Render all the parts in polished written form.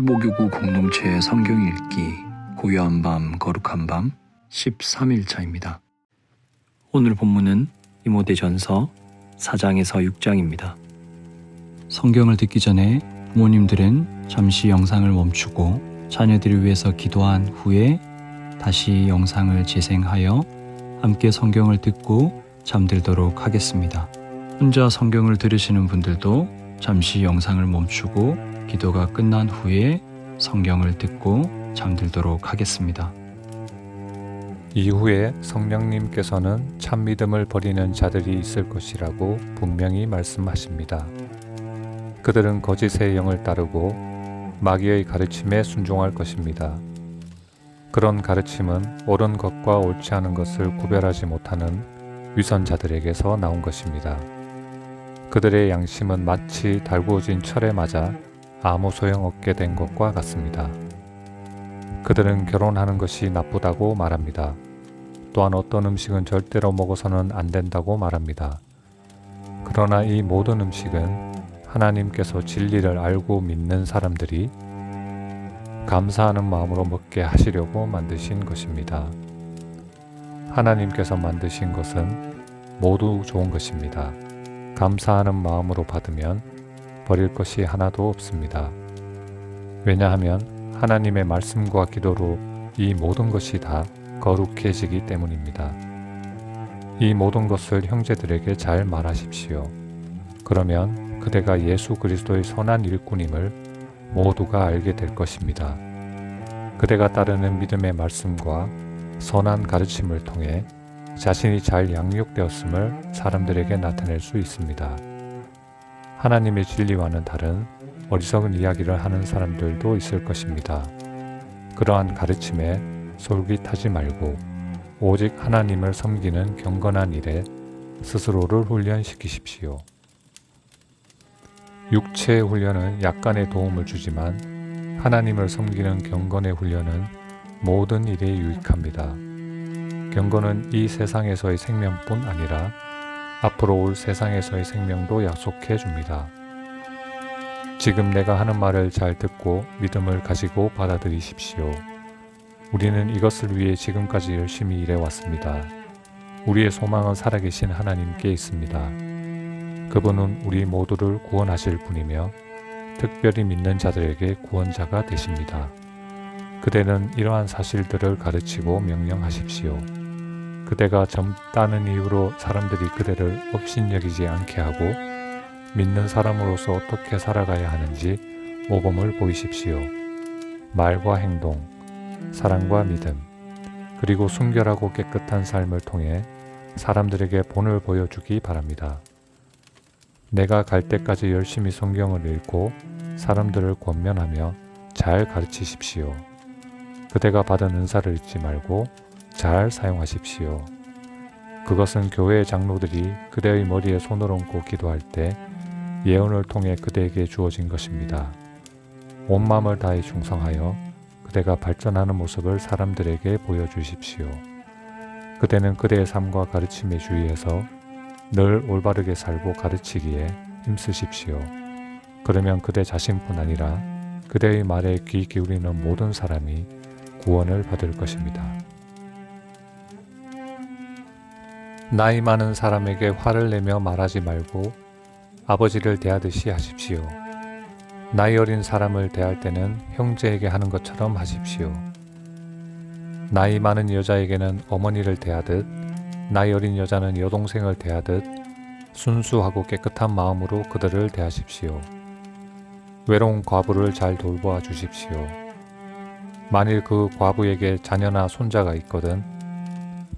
수목교구 공동체 성경 읽기 고요한 밤 거룩한 밤 13일차입니다. 오늘 본문은 디모데전서 4장에서 6장입니다. 성경을 듣기 전에 부모님들은 잠시 영상을 멈추고 자녀들을 위해서 기도한 후에 다시 영상을 재생하여 함께 성경을 듣고 잠들도록 하겠습니다. 혼자 성경을 들으시는 분들도 잠시 영상을 멈추고 기도가 끝난 후에 성경을 듣고 잠들도록 하겠습니다. 이후에 성령님께서는 참 믿음을 버리는 자들이 있을 것이라고 분명히 말씀하십니다. 그들은 거짓의 영을 따르고 마귀의 가르침에 순종할 것입니다. 그런 가르침은 옳은 것과 옳지 않은 것을 구별하지 못하는 위선자들에게서 나온 것입니다. 그들의 양심은 마치 달구어진 철에 맞아 아무 소용없게 된 것과 같습니다. 그들은 결혼하는 것이 나쁘다고 말합니다. 또한 어떤 음식은 절대로 먹어서는 안 된다고 말합니다. 그러나 이 모든 음식은 하나님께서 진리를 알고 믿는 사람들이 감사하는 마음으로 먹게 하시려고 만드신 것입니다. 하나님께서 만드신 것은 모두 좋은 것입니다. 감사하는 마음으로 받으면 버릴 것이 하나도 없습니다. 왜냐하면 하나님의 말씀과 기도로 이 모든 것이 다 거룩해지기 때문입니다. 이 모든 것을 형제들에게 잘 말하십시오. 그러면 그대가 예수 그리스도의 선한 일꾼임을 모두가 알게 될 것입니다. 그대가 따르는 믿음의 말씀과 선한 가르침을 통해 자신이 잘 양육되었음을 사람들에게 나타낼 수 있습니다. 하나님의 진리와는 다른 어리석은 이야기를 하는 사람들도 있을 것입니다. 그러한 가르침에 솔깃하지 말고 오직 하나님을 섬기는 경건한 일에 스스로를 훈련시키십시오. 육체의 훈련은 약간의 도움을 주지만 하나님을 섬기는 경건의 훈련은 모든 일에 유익합니다. 경건은 이 세상에서의 생명뿐 아니라 앞으로 올 세상에서의 생명도 약속해 줍니다. 지금 내가 하는 말을 잘 듣고 믿음을 가지고 받아들이십시오. 우리는 이것을 위해 지금까지 열심히 일해왔습니다. 우리의 소망은 살아계신 하나님께 있습니다. 그분은 우리 모두를 구원하실 분이며 특별히 믿는 자들에게 구원자가 되십니다. 그대는 이러한 사실들을 가르치고 명령하십시오. 그대가 젊다는 이유로 사람들이 그대를 업신여기지 않게 하고 믿는 사람으로서 어떻게 살아가야 하는지 모범을 보이십시오. 말과 행동, 사랑과 믿음, 그리고 순결하고 깨끗한 삶을 통해 사람들에게 본을 보여주기 바랍니다. 내가 갈 때까지 열심히 성경을 읽고 사람들을 권면하며 잘 가르치십시오. 그대가 받은 은사를 잊지 말고 잘 사용하십시오. 그것은 교회의 장로들이 그대의 머리에 손을 얹고 기도할 때 예언을 통해 그대에게 주어진 것입니다. 온 마음을 다해 충성하여 그대가 발전하는 모습을 사람들에게 보여주십시오. 그대는 그대의 삶과 가르침에 주의해서 늘 올바르게 살고 가르치기에 힘쓰십시오. 그러면 그대 자신뿐 아니라 그대의 말에 귀 기울이는 모든 사람이 구원을 받을 것입니다. 나이 많은 사람에게 화를 내며 말하지 말고 아버지를 대하듯이 하십시오. 나이 어린 사람을 대할 때는 형제에게 하는 것처럼 하십시오. 나이 많은 여자에게는 어머니를 대하듯 나이 어린 여자는 여동생을 대하듯 순수하고 깨끗한 마음으로 그들을 대하십시오. 외로운 과부를 잘 돌보아 주십시오. 만일 그 과부에게 자녀나 손자가 있거든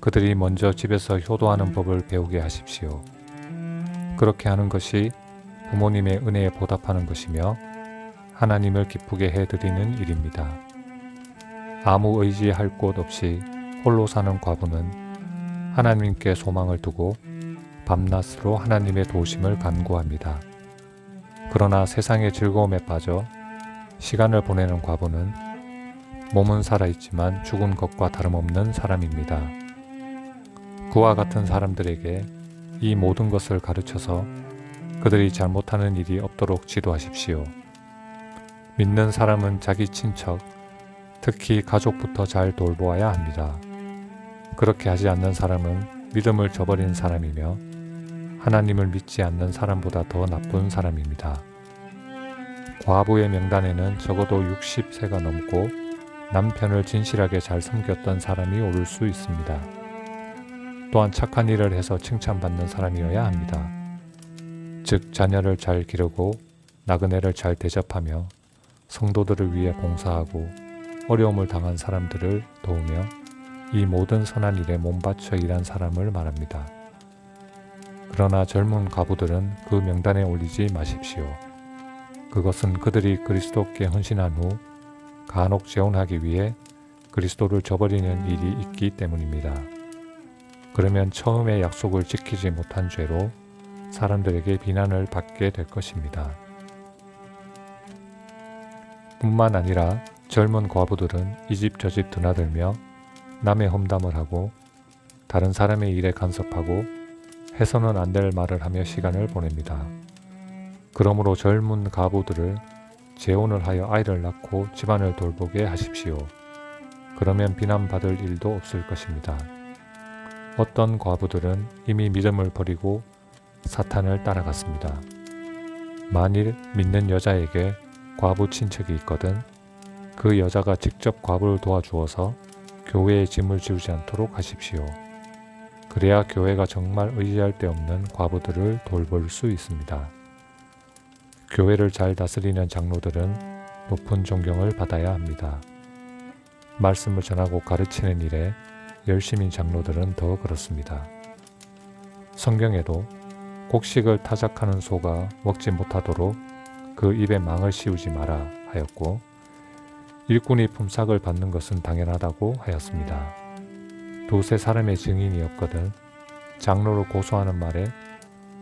그들이 먼저 집에서 효도하는 법을 배우게 하십시오. 그렇게 하는 것이 부모님의 은혜에 보답하는 것이며 하나님을 기쁘게 해드리는 일입니다. 아무 의지할 곳 없이 홀로 사는 과부는 하나님께 소망을 두고 밤낮으로 하나님의 도우심을 간구합니다. 그러나 세상의 즐거움에 빠져 시간을 보내는 과부는 몸은 살아있지만 죽은 것과 다름없는 사람입니다. 그와 같은 사람들에게 이 모든 것을 가르쳐서 그들이 잘못하는 일이 없도록 지도하십시오. 믿는 사람은 자기 친척, 특히 가족부터 잘 돌보아야 합니다. 그렇게 하지 않는 사람은 믿음을 저버린 사람이며 하나님을 믿지 않는 사람보다 더 나쁜 사람입니다. 과부의 명단에는 적어도 60세가 넘고 남편을 진실하게 잘 섬겼던 사람이 오를 수 있습니다. 또한 착한 일을 해서 칭찬받는 사람이어야 합니다. 즉 자녀를 잘 기르고 나그네를 잘 대접하며 성도들을 위해 봉사하고 어려움을 당한 사람들을 도우며 이 모든 선한 일에 몸바쳐 일한 사람을 말합니다. 그러나 젊은 과부들은 그 명단에 올리지 마십시오. 그것은 그들이 그리스도께 헌신한 후 간혹 재혼하기 위해 그리스도를 저버리는 일이 있기 때문입니다. 그러면 처음의 약속을 지키지 못한 죄로 사람들에게 비난을 받게 될 것입니다. 뿐만 아니라 젊은 과부들은 이 집 저 집 드나들며 남의 험담을 하고 다른 사람의 일에 간섭하고 해서는 안 될 말을 하며 시간을 보냅니다. 그러므로 젊은 과부들을 재혼을 하여 아이를 낳고 집안을 돌보게 하십시오. 그러면 비난받을 일도 없을 것입니다. 어떤 과부들은 이미 믿음을 버리고 사탄을 따라갔습니다. 만일 믿는 여자에게 과부 친척이 있거든 그 여자가 직접 과부를 도와주어서 교회에 짐을 지우지 않도록 하십시오. 그래야 교회가 정말 의지할 데 없는 과부들을 돌볼 수 있습니다. 교회를 잘 다스리는 장로들은 높은 존경을 받아야 합니다. 말씀을 전하고 가르치는 일에 열심인 장로들은 더 그렇습니다. 성경에도 곡식을 타작하는 소가 먹지 못하도록 그 입에 망을 씌우지 마라 하였고 일꾼이 품삯을 받는 것은 당연하다고 하였습니다. 두세 사람의 증인이 없거든 장로를 고소하는 말에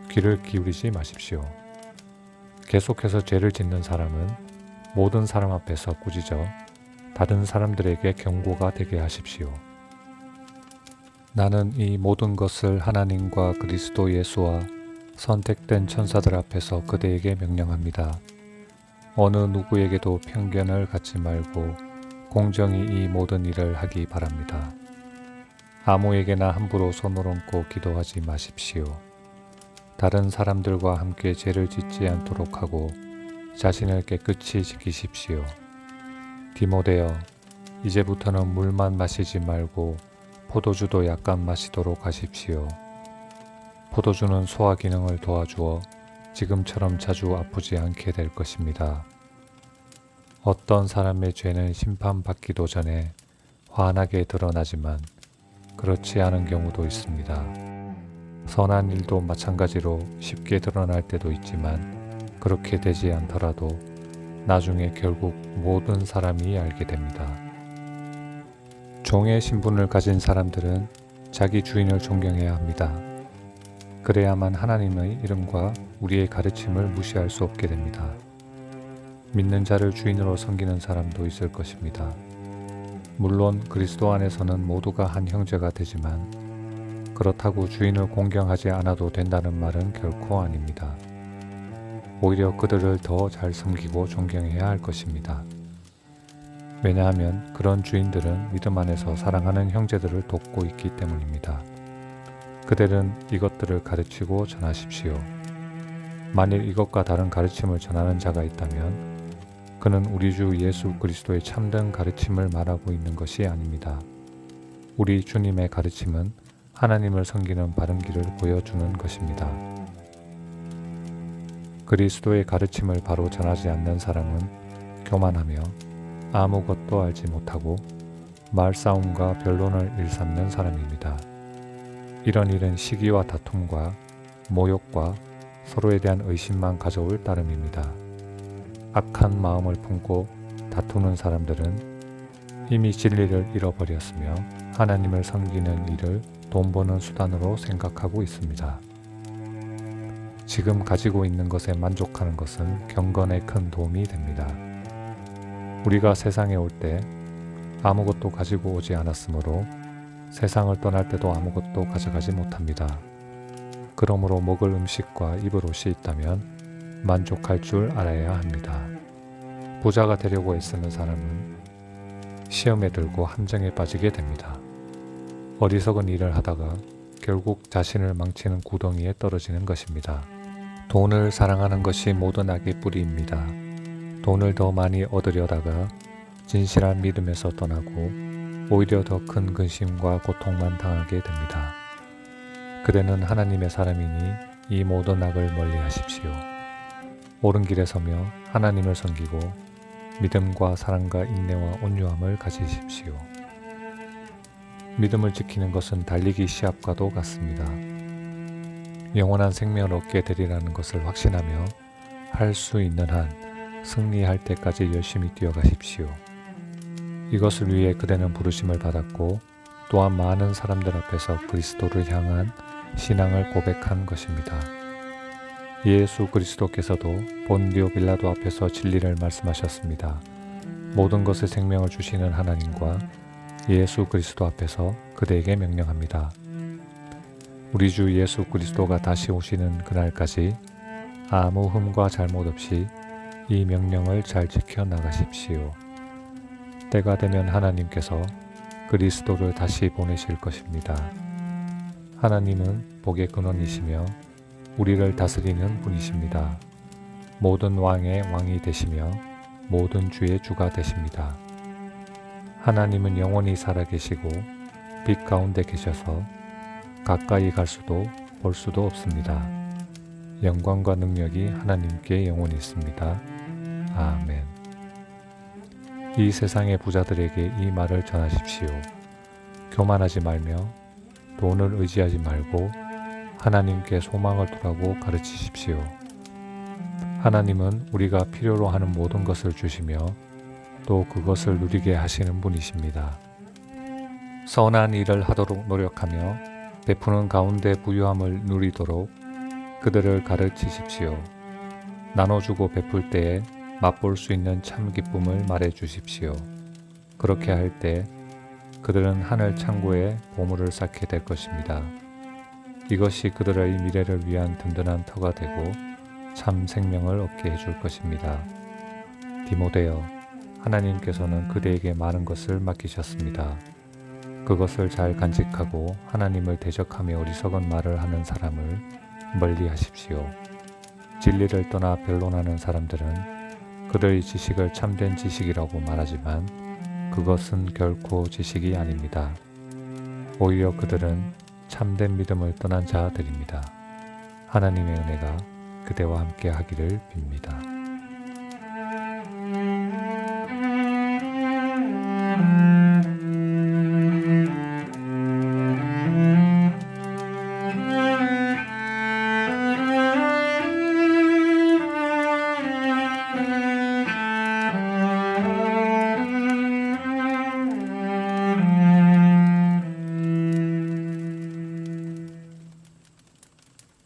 귀를 기울이지 마십시오. 계속해서 죄를 짓는 사람은 모든 사람 앞에서 꾸짖어 다른 사람들에게 경고가 되게 하십시오. 나는 이 모든 것을 하나님과 그리스도 예수와 선택된 천사들 앞에서 그대에게 명령합니다. 어느 누구에게도 편견을 갖지 말고 공정히 이 모든 일을 하기 바랍니다. 아무에게나 함부로 손을 얹고 기도하지 마십시오. 다른 사람들과 함께 죄를 짓지 않도록 하고 자신을 깨끗이 지키십시오. 디모데여, 이제부터는 물만 마시지 말고 포도주도 약간 마시도록 하십시오. 포도주는 소화 기능을 도와주어 지금처럼 자주 아프지 않게 될 것입니다. 어떤 사람의 죄는 심판받기도 전에 환하게 드러나지만 그렇지 않은 경우도 있습니다. 선한 일도 마찬가지로 쉽게 드러날 때도 있지만 그렇게 되지 않더라도 나중에 결국 모든 사람이 알게 됩니다. 종의 신분을 가진 사람들은 자기 주인을 존경해야 합니다. 그래야만 하나님의 이름과 우리의 가르침을 무시할 수 없게 됩니다. 믿는 자를 주인으로 섬기는 사람도 있을 것입니다. 물론 그리스도 안에서는 모두가 한 형제가 되지만 그렇다고 주인을 공경하지 않아도 된다는 말은 결코 아닙니다. 오히려 그들을 더 잘 섬기고 존경해야 할 것입니다. 왜냐하면 그런 주인들은 믿음 안에서 사랑하는 형제들을 돕고 있기 때문입니다. 그들은 이것들을 가르치고 전하십시오. 만일 이것과 다른 가르침을 전하는 자가 있다면 그는 우리 주 예수 그리스도의 참된 가르침을 말하고 있는 것이 아닙니다. 우리 주님의 가르침은 하나님을 섬기는 바른 길을 보여주는 것입니다. 그리스도의 가르침을 바로 전하지 않는 사람은 교만하며 아무것도 알지 못하고 말싸움과 변론을 일삼는 사람입니다. 이런 일은 시기와 다툼과 모욕과 서로에 대한 의심만 가져올 따름입니다. 악한 마음을 품고 다투는 사람들은 이미 진리를 잃어버렸으며 하나님을 섬기는 일을 돈 버는 수단으로 생각하고 있습니다. 지금 가지고 있는 것에 만족하는 것은 경건에 큰 도움이 됩니다. 우리가 세상에 올 때 아무것도 가지고 오지 않았으므로 세상을 떠날 때도 아무것도 가져가지 못합니다. 그러므로 먹을 음식과 입을 옷이 있다면 만족할 줄 알아야 합니다. 부자가 되려고 애쓰는 사람은 시험에 들고 함정에 빠지게 됩니다. 어리석은 일을 하다가 결국 자신을 망치는 구덩이에 떨어지는 것입니다. 돈을 사랑하는 것이 모든 악의 뿌리입니다. 돈을 더 많이 얻으려다가 진실한 믿음에서 떠나고 오히려 더 큰 근심과 고통만 당하게 됩니다. 그대는 하나님의 사람이니 이 모든 악을 멀리 하십시오. 옳은 길에 서며 하나님을 섬기고 믿음과 사랑과 인내와 온유함을 가지십시오. 믿음을 지키는 것은 달리기 시합과도 같습니다. 영원한 생명을 얻게 되리라는 것을 확신하며 할 수 있는 한 승리할 때까지 열심히 뛰어가십시오. 이것을 위해 그대는 부르심을 받았고 또한 많은 사람들 앞에서 그리스도를 향한 신앙을 고백한 것입니다. 예수 그리스도께서도 본디오 빌라도 앞에서 진리를 말씀하셨습니다. 모든 것에 생명을 주시는 하나님과 예수 그리스도 앞에서 그대에게 명령합니다. 우리 주 예수 그리스도가 다시 오시는 그날까지 아무 흠과 잘못 없이 이 명령을 잘 지켜 나가십시오. 때가 되면 하나님께서 그리스도를 다시 보내실 것입니다. 하나님은 복의 근원이시며 우리를 다스리는 분이십니다. 모든 왕의 왕이 되시며 모든 주의 주가 되십니다. 하나님은 영원히 살아계시고 빛 가운데 계셔서 가까이 갈 수도 볼 수도 없습니다. 영광과 능력이 하나님께 영원히 있습니다. 아멘. 이 세상의 부자들에게 이 말을 전하십시오. 교만하지 말며 돈을 의지하지 말고 하나님께 소망을 두라고 가르치십시오. 하나님은 우리가 필요로 하는 모든 것을 주시며 또 그것을 누리게 하시는 분이십니다. 선한 일을 하도록 노력하며 베푸는 가운데 부유함을 누리도록 그들을 가르치십시오. 나눠주고 베풀 때에 맛볼 수 있는 참 기쁨을 말해 주십시오. 그렇게 할 때 그들은 하늘 창고에 보물을 쌓게 될 것입니다. 이것이 그들의 미래를 위한 든든한 터가 되고 참 생명을 얻게 해줄 것입니다. 디모데여, 하나님께서는 그대에게 많은 것을 맡기셨습니다. 그것을 잘 간직하고 하나님을 대적하며 어리석은 말을 하는 사람을 멀리 하십시오. 진리를 떠나 변론하는 사람들은 그들의 지식을 참된 지식이라고 말하지만 그것은 결코 지식이 아닙니다. 오히려 그들은 참된 믿음을 떠난 자들입니다. 하나님의 은혜가 그대와 함께 하기를 빕니다.